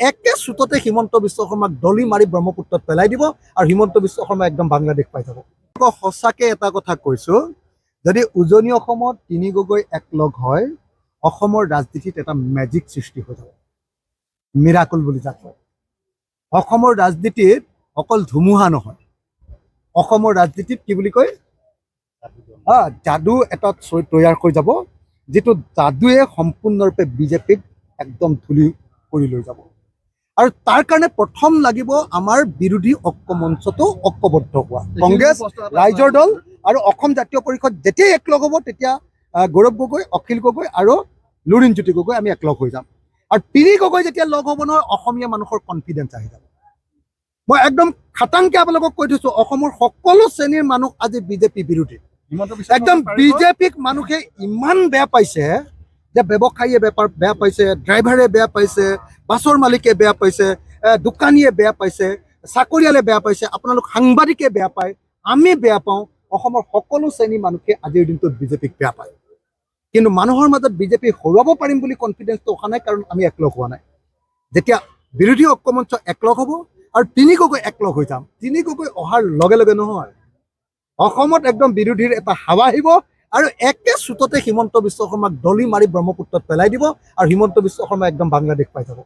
একে চুটতে হিমন্ত বিশ্ব শৰ্মাক দলি মাৰি ব্ৰহ্মপুত্ৰত পেলাই দিব আৰু হিমন্ত বিশ্ব শৰ্মা একদম বাংলাদেশ পাই যাব। সঁচাকৈ এটা কথা কৈছোঁ, যদি উজনি অসমত তিনি গগৈ একলগ হয়, অসমৰ ৰাজনীতিত এটা মেজিক সৃষ্টি হৈ যাব, মিৰাকুল বুলি যাক কয়। অসমৰ ৰাজনীতিত অকল ধুমুহা নহয়, অসমৰ ৰাজনীতিত কি বুলি কয়, যাদু এটা তৈয়াৰ হৈ যাব, যিটো যাদুৱে সম্পূৰ্ণৰূপে বিজেপিক একদম ধূলি কৰি লৈ যাব। আৰু তাৰ কাৰণে প্ৰথম লাগিব আমাৰ বিৰোধী ঐক্য মঞ্চটো ঐক্যবদ্ধ হোৱা। কংগ্ৰেছ, ৰাইজৰ দল আৰু অসম জাতীয় পৰিষদ যেতিয়াই একলগ হ'ব, তেতিয়া গৌৰৱ গগৈ, অখিল গগৈ আৰু লুৰিণজ্যোতি গগৈ আমি একলগ হৈ যাম। আৰু তিনি গগৈ যেতিয়া লগ হ'ব নহয়, অসমীয়া মানুহৰ কনফিডেঞ্চ আহি যাব। মই একদম খাটাংকে আপোনালোকক কৈ থৈছোঁ, অসমৰ সকলো শ্ৰেণীৰ মানুহ আজি বিজেপি বিৰোধী। একদম বিজেপিক মানুহে ইমান বেয়া পাইছে যে ব্যৱসায়ীয়ে বেয়া পাইছে, ড্ৰাইভাৰে বেয়া পাইছে, বাছৰ মালিকে বেয়া পাইছে, দোকানীয়ে বেয়া পাইছে, চাকৰিয়ালে বেয়া পাইছে, আপোনালোক সাংবাদিকে বেয়া পায়, আমি বেয়া পাওঁ। অসমৰ সকলো শ্ৰেণীৰ মানুহে আজিৰ দিনটোত বিজেপিক বেয়া পায়। কিন্তু মানুহৰ মাজত বিজেপি হৰুৱাব পাৰিম বুলি কনফিডেঞ্চটো অহা নাই, কাৰণ আমি একলগ হোৱা নাই। যেতিয়া বিৰোধী ঐক্যমঞ্চ একলগ হ'ব আৰু তিনি গগৈ একলগ হৈ যাম, তিনি গগৈ অহাৰ লগে লগে নহয়, অসমত একদম বিৰোধীৰ এটা হাৱা আহিব আৰু একে চুটতে হিমন্ত বিশ্ব শৰ্মাক দলি মাৰি ব্ৰহ্মপুত্ৰত পেলাই দিব আৰু হিমন্ত বিশ্ব শৰ্মা একদম বাংলাদেশ পাই যাব।